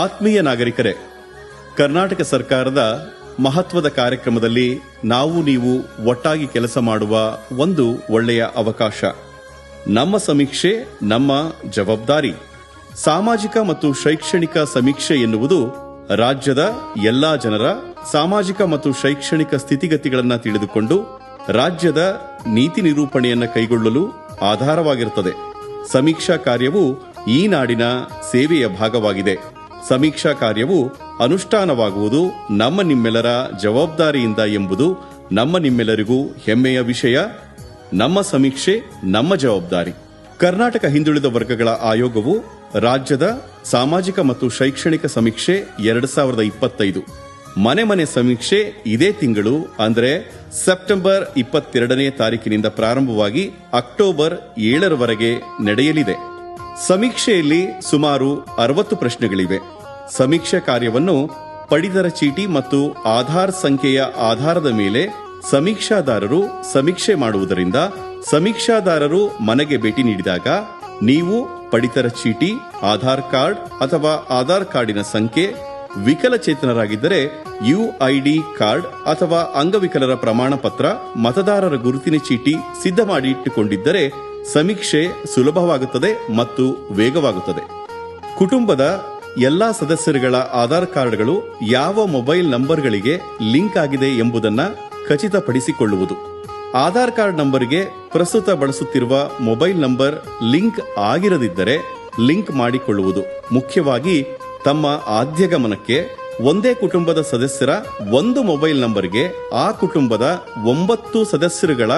ಆತ್ಮೀಯ ನಾಗರಿಕರೇ, ಕರ್ನಾಟಕ ಸರ್ಕಾರದ ಮಹತ್ವದ ಕಾರ್ಯಕ್ರಮದಲ್ಲಿ ನಾವು ನೀವು ಒಟ್ಟಾಗಿ ಕೆಲಸ ಮಾಡುವ ಒಂದು ಒಳ್ಳೆಯ ಅವಕಾಶ. ನಮ್ಮ ಸಮೀಕ್ಷೆ ನಮ್ಮ ಜವಾಬ್ದಾರಿ. ಸಾಮಾಜಿಕ ಮತ್ತು ಶೈಕ್ಷಣಿಕ ಸಮೀಕ್ಷೆ ಎನ್ನುವುದು ರಾಜ್ಯದ ಎಲ್ಲಾ ಜನರ ಸಾಮಾಜಿಕ ಮತ್ತು ಶೈಕ್ಷಣಿಕ ಸ್ಥಿತಿಗತಿಗಳನ್ನು ತಿಳಿದುಕೊಂಡು ರಾಜ್ಯದ ನೀತಿ ನಿರೂಪಣೆಯನ್ನು ಕೈಗೊಳ್ಳಲು ಆಧಾರವಾಗಿರುತ್ತದೆ. ಸಮೀಕ್ಷಾ ಕಾರ್ಯವು ಈ ನಾಡಿನ ಸೇವೆಯ ಭಾಗವಾಗಿದೆ. ಸಮೀಕ್ಷಾ ಕಾರ್ಯವು ಅನುಷ್ಠಾನವಾಗುವುದು ನಮ್ಮ ನಿಮ್ಮೆಲ್ಲರ ಜವಾಬ್ದಾರಿಯಿಂದ ಎಂಬುದು ನಮ್ಮ ನಿಮ್ಮೆಲ್ಲರಿಗೂ ಹೆಮ್ಮೆಯ ವಿಷಯ. ನಮ್ಮ ಸಮೀಕ್ಷೆ ನಮ್ಮ ಜವಾಬ್ದಾರಿ. ಕರ್ನಾಟಕ ಹಿಂದುಳಿದ ವರ್ಗಗಳ ಆಯೋಗವು ರಾಜ್ಯದ ಸಾಮಾಜಿಕ ಮತ್ತು ಶೈಕ್ಷಣಿಕ ಸಮೀಕ್ಷೆ 2025 ಮನೆ ಮನೆ ಸಮೀಕ್ಷೆ ಇದೇ ತಿಂಗಳು ಅಂದರೆ ಸೆಪ್ಟೆಂಬರ್ 22ನೇ ತಾರೀಕಿನಿಂದ ಪ್ರಾರಂಭವಾಗಿ ಅಕ್ಟೋಬರ್ 7ರವರೆಗೆ ನಡೆಯಲಿದೆ. ಸಮೀಕ್ಷೆಯಲ್ಲಿ ಸುಮಾರು 60 ಪ್ರಶ್ನೆಗಳಿವೆ. ಸಮೀಕ್ಷೆ ಕಾರ್ಯವನ್ನು ಪಡಿತರ ಚೀಟಿ ಮತ್ತು ಆಧಾರ್ ಸಂಖ್ಯೆಯ ಆಧಾರದ ಮೇಲೆ ಸಮೀಕ್ಷಾದಾರರು ಸಮೀಕ್ಷೆ ಮಾಡುವುದರಿಂದ ಸಮೀಕ್ಷಾದಾರರು ಮನೆಗೆ ಭೇಟಿ ನೀಡಿದಾಗ ನೀವು ಪಡಿತರ ಚೀಟಿ, ಆಧಾರ್ ಕಾರ್ಡ್ ಅಥವಾ ಆಧಾರ್ ಕಾರ್ಡಿನ ಸಂಖ್ಯೆ, ವಿಕಲಚೇತನರಾಗಿದ್ದರೆ ಯುಐಡಿ ಕಾರ್ಡ್ ಅಥವಾ ಅಂಗವಿಕಲರ ಪ್ರಮಾಣ ಪತ್ರ, ಮತದಾರರ ಗುರುತಿನ ಚೀಟಿ ಸಿದ್ಧ ಮಾಡಿ ಇಟ್ಟುಕೊಂಡಿದ್ದರೆ ಸಮೀಕ್ಷೆ ಸುಲಭವಾಗುತ್ತದೆ ಮತ್ತು ವೇಗವಾಗುತ್ತದೆ. ಕುಟುಂಬದ ಎಲ್ಲಾ ಸದಸ್ಯರುಗಳ ಆಧಾರ್ ಕಾರ್ಡ್ಗಳು ಯಾವ ಮೊಬೈಲ್ ನಂಬರ್ಗಳಿಗೆ ಲಿಂಕ್ ಆಗಿದೆ ಎಂಬುದನ್ನು ಖಚಿತಪಡಿಸಿಕೊಳ್ಳುವುದು. ಆಧಾರ್ ಕಾರ್ಡ್ ನಂಬರ್ಗೆ ಪ್ರಸ್ತುತ ಬಳಸುತ್ತಿರುವ ಮೊಬೈಲ್ ನಂಬರ್ ಲಿಂಕ್ ಆಗಿರದಿದ್ದರೆ ಲಿಂಕ್ ಮಾಡಿಕೊಳ್ಳುವುದು. ಮುಖ್ಯವಾಗಿ ತಮ್ಮ ಆದ್ಯ ಗಮನಕ್ಕೆ ಒಂದೇ ಕುಟುಂಬದ ಸದಸ್ಯರ ಒಂದು ಮೊಬೈಲ್ ನಂಬರ್ಗೆ ಆ ಕುಟುಂಬದ 9 ಸದಸ್ಯರುಗಳ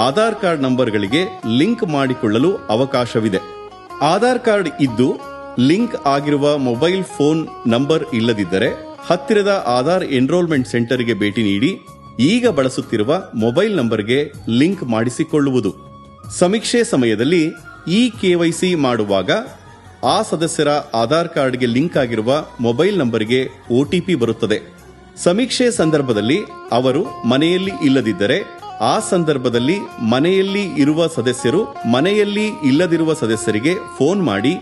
ಆಧಾರ್ ಕಾರ್ಡ್ ನಂಬರ್ಗಳಿಗೆ ಲಿಂಕ್ ಮಾಡಿಕೊಳ್ಳಲು ಅವಕಾಶವಿದೆ. ಆಧಾರ್ ಕಾರ್ಡ್ ಇದ್ದು ಲಿಂಕ್ ಆಗಿರುವ ಮೊಬೈಲ್ ಫೋನ್ ನಂಬರ್ ಇಲ್ಲದಿದ್ದರೆ ಹತ್ತಿರದ ಆಧಾರ್ ಎನ್ರೋಲ್ಮೆಂಟ್ ಸೆಂಟರ್ಗೆ ಭೇಟಿ ನೀಡಿ ಈಗ ಬಳಸುತ್ತಿರುವ ಮೊಬೈಲ್ ನಂಬರ್ಗೆ ಲಿಂಕ್ ಮಾಡಿಸಿಕೊಳ್ಳುವುದು. ಸಮೀಕ್ಷೆ ಸಮಯದಲ್ಲಿ ಈ ಕೆವೈಸಿ ಮಾಡುವಾಗ ಆ ಸದಸ್ಯರ ಆಧಾರ್ ಕಾರ್ಡ್ಗೆ ಲಿಂಕ್ ಆಗಿರುವ ಮೊಬೈಲ್ ನಂಬರ್ಗೆ ಒಟಿಪಿ ಬರುತ್ತದೆ. ಸಮೀಕ್ಷೆ ಸಂದರ್ಭದಲ್ಲಿ ಅವರು ಮನೆಯಲ್ಲಿ ಇಲ್ಲದಿದ್ದರೆ ಆ ಸಂದರ್ಭದಲ್ಲಿ ಮನೆಯಲ್ಲಿ ಇರುವ ಸದಸ್ಯರು ಮನೆಯಲ್ಲಿ ಇಲ್ಲದಿರುವ ಸದಸ್ಯರಿಗೆ ಫೋನ್ ಮಾಡಿ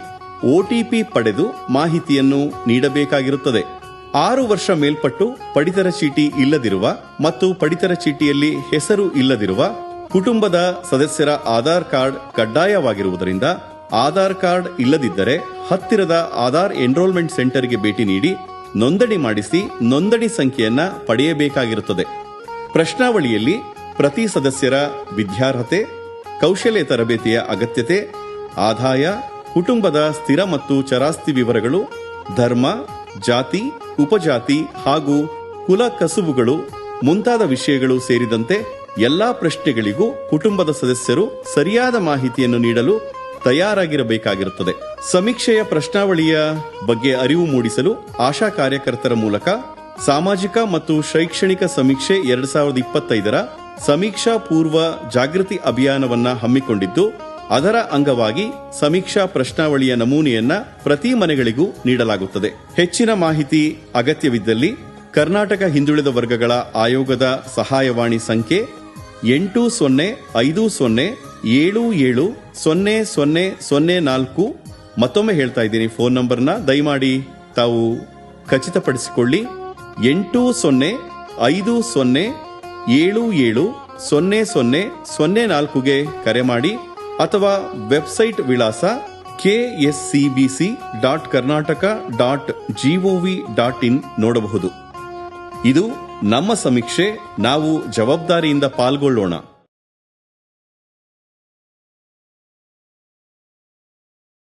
ಒಟಿಪಿ ಪಡೆದು ಮಾಹಿತಿಯನ್ನು ನೀಡಬೇಕಾಗಿರುತ್ತದೆ. 6 ವರ್ಷ ಮೇಲ್ಪಟ್ಟು ಪಡಿತರ ಚೀಟಿ ಇಲ್ಲದಿರುವ ಮತ್ತು ಪಡಿತರ ಚೀಟಿಯಲ್ಲಿ ಹೆಸರು ಇಲ್ಲದಿರುವ ಕುಟುಂಬದ ಸದಸ್ಯರ ಆಧಾರ್ ಕಾರ್ಡ್ ಕಡ್ಡಾಯವಾಗಿರುವುದರಿಂದ ಆಧಾರ್ ಕಾರ್ಡ್ ಇಲ್ಲದಿದ್ದರೆ ಹತ್ತಿರದ ಆಧಾರ್ ಎನ್ರೋಲ್ಮೆಂಟ್ ಸೆಂಟರ್ಗೆ ಭೇಟಿ ನೀಡಿ ನೋಂದಣಿ ಮಾಡಿಸಿ ನೋಂದಣಿ ಸಂಖ್ಯೆಯನ್ನ ಪಡೆಯಬೇಕಾಗಿರುತ್ತದೆ. ಪ್ರಶ್ನಾವಳಿಯಲ್ಲಿ ಪ್ರತಿ ಸದಸ್ಯರ ವಿದ್ಯಾರ್ಹತೆ, ಕೌಶಲ್ಯ ತರಬೇತಿಯ ಅಗತ್ಯತೆ, ಆದಾಯ, ಕುಟುಂಬದ ಸ್ಥಿರ ಮತ್ತು ಚರಾಸ್ತಿ ವಿವರಗಳು, ಧರ್ಮ, ಜಾತಿ, ಉಪಜಾತಿ ಹಾಗೂ ಕುಲ ಕಸುಬುಗಳು ಮುಂತಾದ ವಿಷಯಗಳು ಸೇರಿದಂತೆ ಎಲ್ಲಾ ಪ್ರಶ್ನೆಗಳಿಗೂ ಕುಟುಂಬದ ಸದಸ್ಯರು ಸರಿಯಾದ ಮಾಹಿತಿಯನ್ನು ನೀಡಲು ತಯಾರಾಗಿರಬೇಕಾಗಿರುತ್ತದೆ. ಸಮೀಕ್ಷೆಯ ಪ್ರಶ್ನಾವಳಿಯ ಬಗ್ಗೆ ಅರಿವು ಮೂಡಿಸಲು ಆಶಾ ಕಾರ್ಯಕರ್ತರ ಮೂಲಕ ಸಾಮಾಜಿಕ ಮತ್ತು ಶೈಕ್ಷಣಿಕ ಸಮೀಕ್ಷೆ 2025ರ ಸಮೀಕ್ಷಾ ಪೂರ್ವ ಜಾಗೃತಿ ಅಭಿಯಾನವನ್ನ ಹಮ್ಮಿಕೊಂಡಿದ್ದು, ಅದರ ಅಂಗವಾಗಿ ಸಮೀಕ್ಷಾ ಪ್ರಶ್ನಾವಳಿಯ ನಮೂನೆಯನ್ನ ಪ್ರತಿ ಮನೆಗಳಿಗೂ ನೀಡಲಾಗುತ್ತದೆ. ಹೆಚ್ಚಿನ ಮಾಹಿತಿ ಅಗತ್ಯವಿದ್ದಲ್ಲಿ ಕರ್ನಾಟಕ ಹಿಂದುಳಿದ ವರ್ಗಗಳ ಆಯೋಗದ ಸಹಾಯವಾಣಿ ಸಂಖ್ಯೆ 8050770004. ಮತ್ತೊಮ್ಮೆ ಹೇಳ್ತಾ ಇದ್ದೀನಿ, ಫೋನ್ ನಂಬರ್ನ ದಯಮಾಡಿ ತಾವು ಖಚಿತಪಡಿಸಿಕೊಳ್ಳಿ. 8050770004ಗೆ ಕರೆ ಮಾಡಿ ಅಥವಾ ವೆಬ್ಸೈಟ್ ವಿಳಾಸ kscbc.karnataka.gov.in ನೋಡಬಹುದು. ಇದು ನಮ್ಮ ಸಮೀಕ್ಷೆ. ನಾವು ಜವಾಬ್ದಾರಿಯಿಂದ ಪಾಲ್ಗೊಳ್ಳೋಣ.